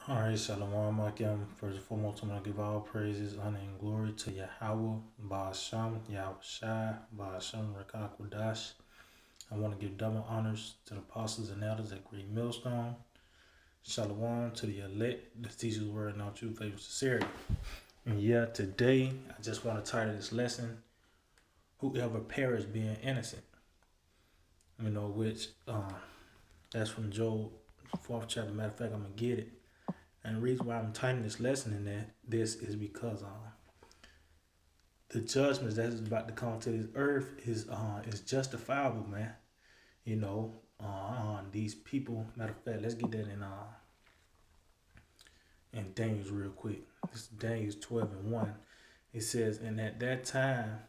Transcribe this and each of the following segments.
All right, Shalom Akim. First and foremost, I'm going to give all praises, honor, and glory to Yahweh, Ba'asham, Yahweh Shai, Ba'asham, Rakakwadash. I want to give double honors to the apostles and elders at Great Millstone. Shalom to the elect, the teachers word in all true faith and sincerity. And yeah, today, I just want to title this lesson, Whoever Perished Being Innocent. Which, that's from Job, 4th chapter. Matter of fact, I'm going to get it. And the reason why I'm titling this lesson in this is because the judgments that is about to come to this earth is justifiable, man. These people. Matter of fact, let's get that in Daniel's real quick. This is Daniel's 12:1. It says, "And at that time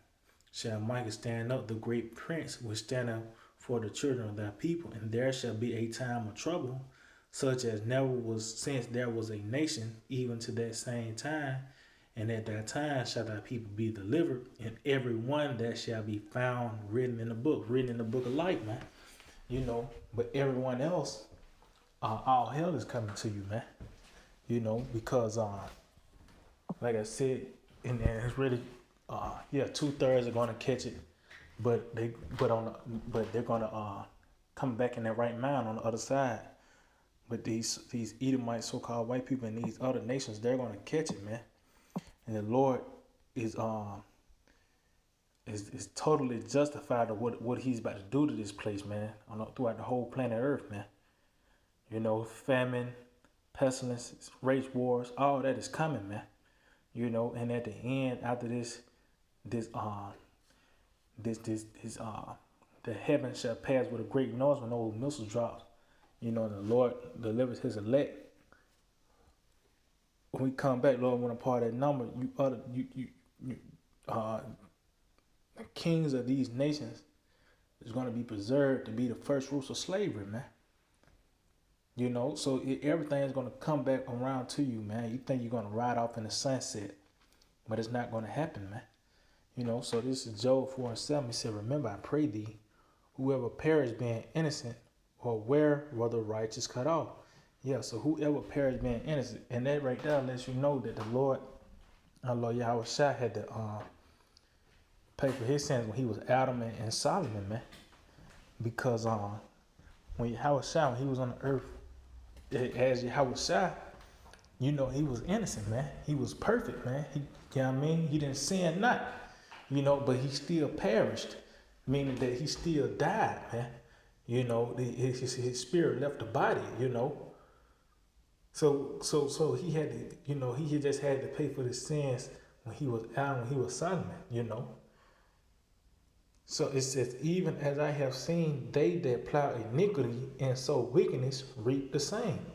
shall Michael stand up, the great prince, which stand up for the children of thy people, and there shall be a time of trouble, such as never was since there was a nation, even to that same time. And at that time shall thy people be delivered, and every one that shall be found written in the book of life, man. But everyone else, all hell is coming to you, man. Because like I said, and it's really, 2/3 are gonna catch it, but they're gonna come back in their right mind on the other side. But these Edomites, so-called white people in these other nations, they're gonna catch it, man. And the Lord is is totally justified of what He's about to do to this place, man. Throughout the whole planet Earth, man. Famine, pestilence, race wars, all that is coming, man. And at the end, after this the heaven shall pass with a great noise when those missiles drops. The Lord delivers His elect. When we come back, Lord, when a part of that number, uh, the kings of these nations is going to be preserved to be the first roots of slavery, man. So everything is going to come back around to you, man. You think you're going to ride off in the sunset, but it's not going to happen, man. So this is Job 4:7. He said, "Remember, I pray thee, whoever perished being innocent, or where were the righteous cut off?" Yeah, so whoever perished being innocent. And that right there lets you know that the Lord, our Lord Yahweh Shai, had to pay for his sins when he was Adam and Solomon, man. Because when Yahweh Shai, when he was on the earth, as Yahweh Shai, he was innocent, man. He was perfect, man. He didn't sin not, but he still perished, meaning that he still died, man. His spirit left the body. So he had to, he just had to pay for the sins when he was Adam, when he was Solomon. So it says, even as I have seen they that plow iniquity and sow wickedness reap the same.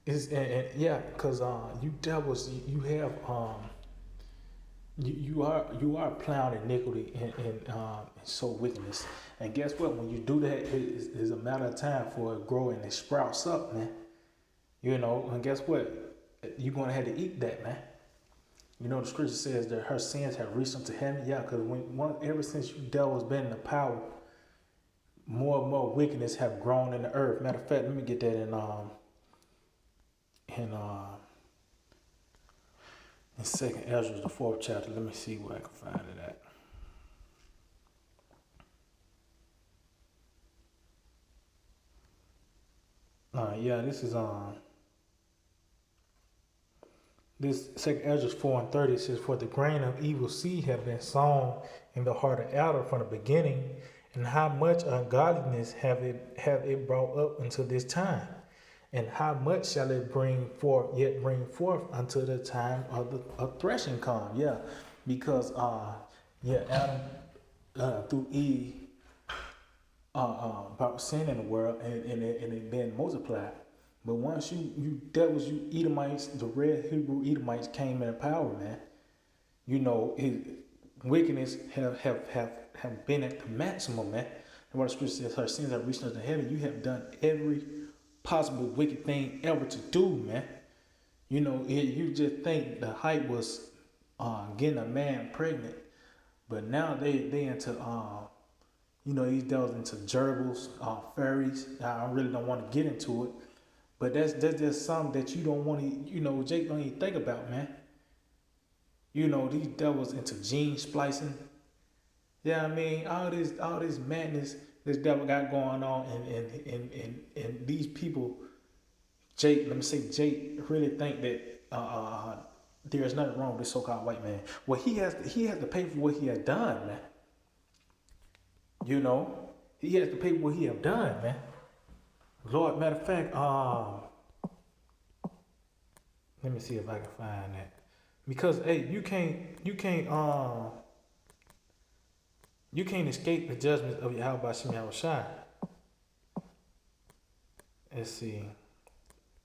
Yeah, because you devils, you are plowing iniquity and sow wickedness. And guess what? When you do that, it's a matter of time for it grow and it sprouts up, man. And guess what? You're gonna have to eat that, man. The scripture says that her sins have reached unto heaven. Yeah, because ever since you devils been in the power, more and more wickedness have grown in the earth. Matter of fact, let me get that in Second Ezra, the 4th chapter. Let me see where I can find it at. This is this Second Ezra 4:30 says, "For the grain of evil seed have been sown in the heart of Adam from the beginning, and how much ungodliness have it brought up until this time, and how much shall it bring forth until the time of threshing come?" Yeah, because Adam through Eve about sin in the world, and it been multiplied. But once you devils, you Edomites, the red Hebrew Edomites came in power, man. His wickedness have been at the maximum, man. And what the scripture says, her sins have reached unto heaven. You have done every possible wicked thing ever to do, man. You just think the height was getting a man pregnant, but now they into these devils into gerbils, fairies. I really don't want to get into it, But that's just something that you don't want to, Jake don't even think about, man. These devils into gene splicing. Yeah, I mean, all this madness this devil got going on, and these people, Jake, let me say, Jake really think that there's nothing wrong with this so-called white man. Well, he has to pay for what he has done, man. You know, he has to pay for what he have done, man. Lord, matter of fact, let me see if I can find that. Because hey, you can't escape the judgment of Yahweh Shem Yahushua. Let's see.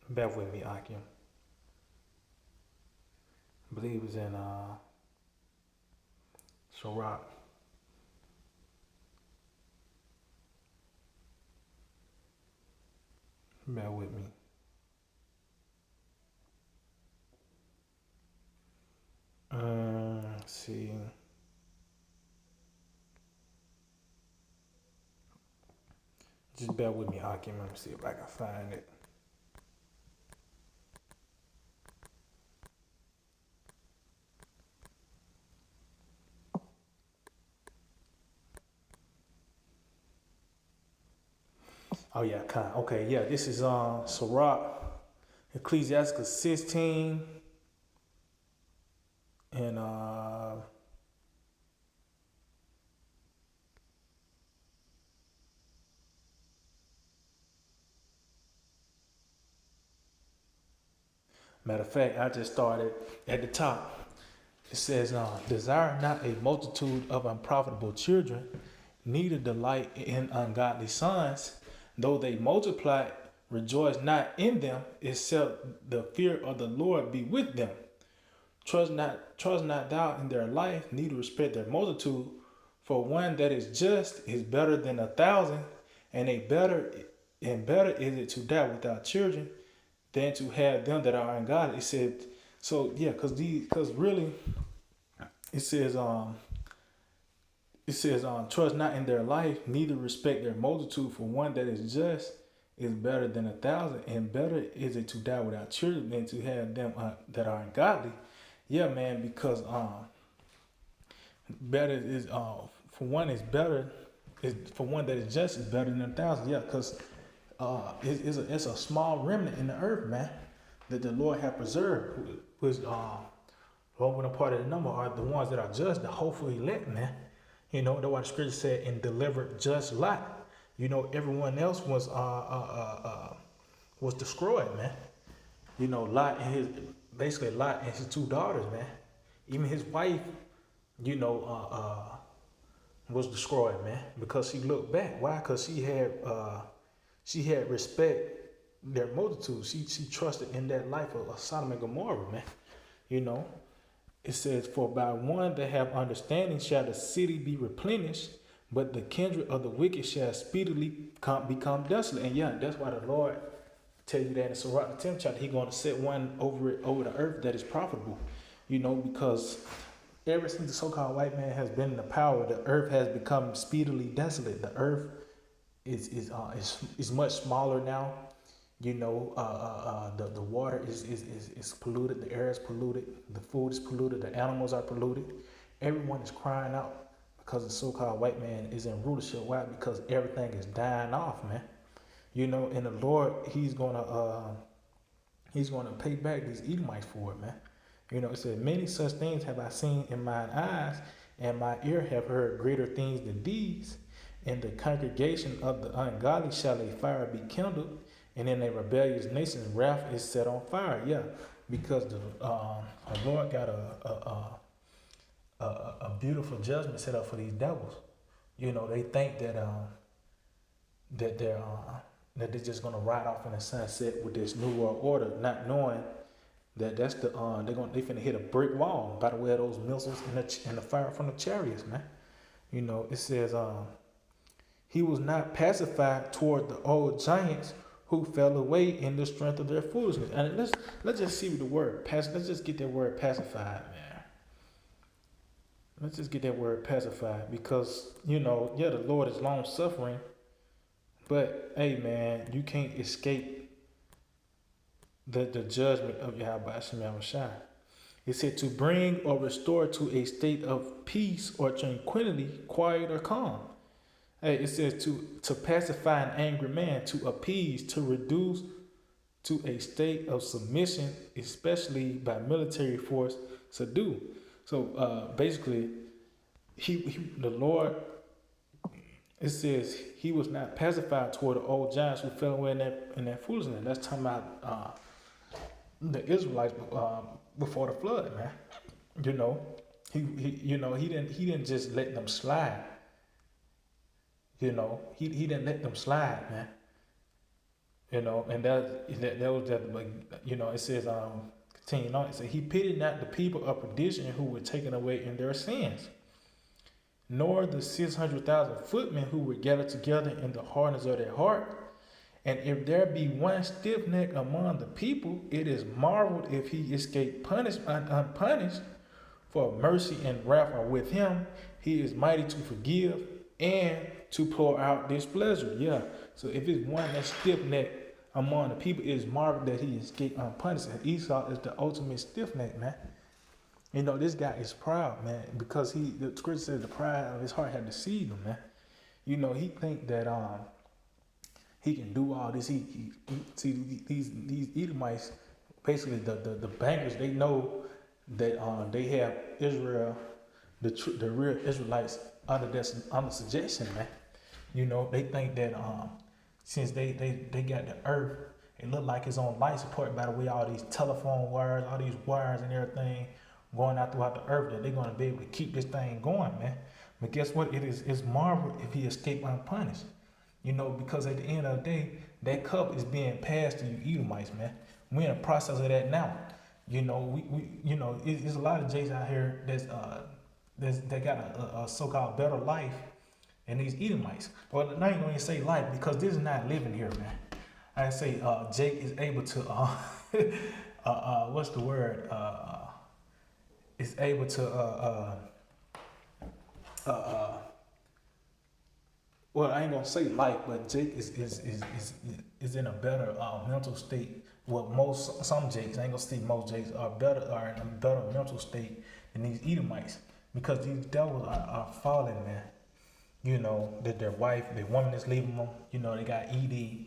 Bear with me, Akim. I believe it was in Sirach. Bear with me. Let's see. Just bear with me, Akim. Let me see if I can find it. Oh yeah, kind. Okay, yeah. This is Sirach, Ecclesiasticus 16, and matter of fact, I just started at the top. It says, "Desire not a multitude of unprofitable children, neither delight in ungodly sons, though they multiply, rejoice not in them, except the fear of the Lord be with them. Trust not thou in their life, neither respect their multitude. For one that is just is better than 1,000, and better is it to die without children than to have them that are ungodly." It said, so yeah, because really, it says trust not in their life, neither respect their multitude. For one that is just is better than 1,000, and better is it to die without children than to have them that are ungodly. Yeah, man, because better is for one is better is for one that is just is better than 1,000. Yeah, because it's a small remnant in the earth, man, that the Lord have preserved. Which over the part of the number are the ones that are just, the hopeful elect, man. That's why the scripture said, "And delivered just Lot." Everyone else was destroyed, man. Lot and his two daughters, man. Even his wife, was destroyed, man, because she looked back. Why? Because she had respect their multitude. She trusted in that life of Sodom and Gomorrah, man. It says, "For by one that have understanding shall the city be replenished, but the kindred of the wicked shall speedily become desolate." And yeah, that's why the Lord tell you that in Sirach the 10th chapter, He going to set one over the earth that is profitable. Because ever since the so-called white man has been in the power, the earth has become speedily desolate. The earth is much smaller now. The water is polluted, the air is polluted, the food is polluted, the animals are polluted. Everyone is crying out because the so-called white man is in rulership. Why? Because everything is dying off, man. And the Lord, He's gonna pay back these Edomites for it, man. It said, "Many such things have I seen in mine eyes, and my ear have heard greater things than these. In the congregation of the ungodly shall a fire be kindled, and in a rebellious nation wrath is set on fire." Yeah, because the Lord got a beautiful judgment set up for these devils. They think that they're just gonna ride off in the sunset with this new world order, not knowing that that's the they finna hit a brick wall by the way of those missiles and the fire from the chariots, man. It says "He was not pacified toward the old giants who fell away in the strength of their foolishness." And let's just see what the word let's just get that word pacified, man. Let's just get that word pacified, because the Lord is long suffering, but hey, man, you can't escape the judgment of Yahweh Hashem Yahushua. It said to bring or restore to a state of peace or tranquility, quiet or calm. Hey, it says to pacify an angry man, to appease, to reduce to a state of submission, especially by military force, subdue. So basically, the Lord, it says he was not pacified toward the old giants who fell away in that foolishness. That's talking about the Israelites before the flood, man. You know, he didn't just let them slide. You know, he didn't let them slide, man. You know, and that was that. Like, you know, it says continuing on. It says he pitied not the people of perdition who were taken away in their sins, nor the 600,000 footmen who were gathered together in the hardness of their heart. And if there be one stiff neck among the people, it is marveled if he escape unpunished. For mercy and wrath are with him. He is mighty to forgive and to pour out displeasure. Yeah. So if it's one that's stiff neck among the people, it is marveled that he escaped unpunished. And Esau is the ultimate stiff neck, man. You know, this guy is proud, man, because the scripture says the pride of his heart had deceived him, man. You know, he think that he can do all this. He see these Edomites, basically the bankers, they know that they have Israel, the real Israelites under suggestion, man. You know, they think that since they got the earth, it look like it's on life support by the way all these telephone wires, all these wires and everything going out throughout the earth, that they're gonna be able to keep this thing going, man. But guess what? It's marveled if he escaped unpunished. You know, because at the end of the day, that cup is being passed to you Edomites, man. We're in the process of that now. You know, we you know, there's a lot of Jays out here that got a so-called better life than these Edomites. Well, I ain't gonna say life because this is not living here, man. I say Jake is able to what's the word? Is able to well, I ain't gonna say life, but Jake is in a better mental state. Well, some Jakes, I ain't gonna say most Jakes are in a better mental state than these Edomites, because these devils are falling, man. You know, that their woman is leaving them. You know, they got ED,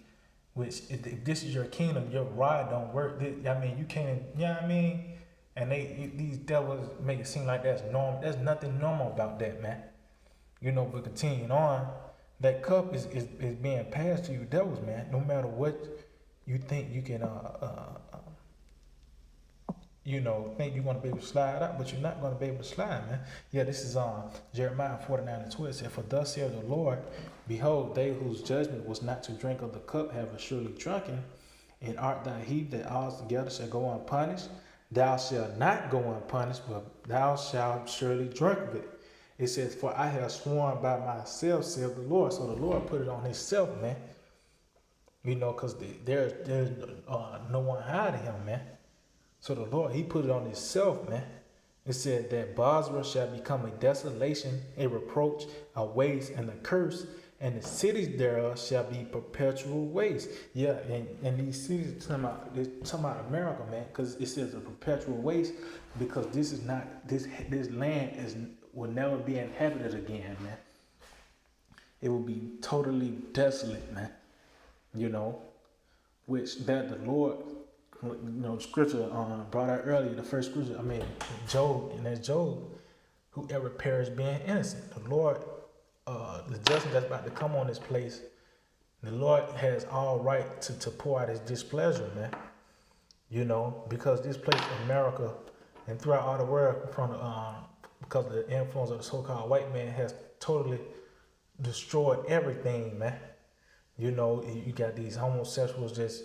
which if this is your kingdom, your rod don't work. I mean, you can't, you know what I mean? And these devils make it seem like that's normal. There's nothing normal about that, man. You know, but continuing on, that cup is being passed to you devils, man. No matter what you think you can, you know, think you're going to be able to slide out, but you're not going to be able to slide, man. Yeah, this is Jeremiah 49:12. It said, for thus saith the Lord, behold, they whose judgment was not to drink of the cup have surely drunken, and art thou he that all together shall go unpunished? Thou shalt not go unpunished, but thou shalt surely drink of it. It says, for I have sworn by myself, saith the Lord. So the Lord put it on himself, man. You know, because there's no one hiding him, man. So the Lord, he put it on himself, man. It said that Basra shall become a desolation, a reproach, a waste, and a curse, and the cities thereof shall be perpetual waste. Yeah, and these cities talking about America, man, because it says a perpetual waste, because this is not this land will never be inhabited again, man. It will be totally desolate, man. You know, which that the Lord, you know, scripture brought out earlier, the first scripture, I mean, Job, and that's Job, whoever perished being innocent. The Lord, the judgment that's about to come on this place, the Lord has all right to pour out his displeasure, man. You know, because this place, America, and throughout all the world, because of the influence of the so-called white man, has totally destroyed everything, man. You know, you got these homosexuals just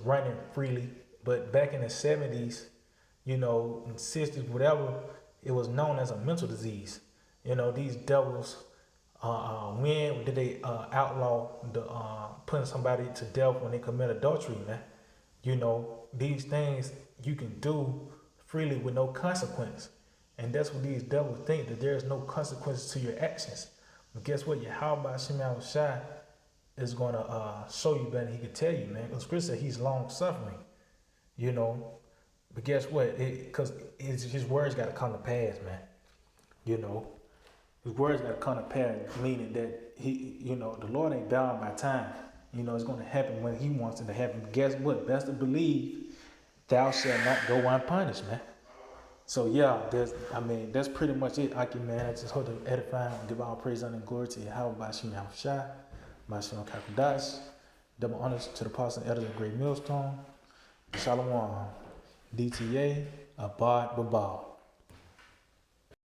running freely. But back in the 70s, you know, in 60s, whatever, it was known as a mental disease. You know, these devils, when did they outlaw putting somebody to death when they commit adultery, man? You know, these things you can do freely with no consequence. And that's what these devils think, that there's no consequences to your actions. But guess what? Yahweh Hashem Yahushua, is gonna show you better than he could tell you, man. Because Scripture said he's long suffering, you know. But guess what? Because his words got to come to pass, man. You know, his words got to come to pass, meaning that the Lord ain't bound by time. You know, it's gonna happen when He wants it to happen. But guess what? Best to believe, thou shalt not go unpunished, man. So yeah, that's pretty much it, Aki, man. I just hope to edify and give all praise, honor, and glory to Yahweh Bashim Yahushua, Bashim Kakadash. Double honors to the apostle and elders of Great Millstone. Shalom. DTA, Abad Babal.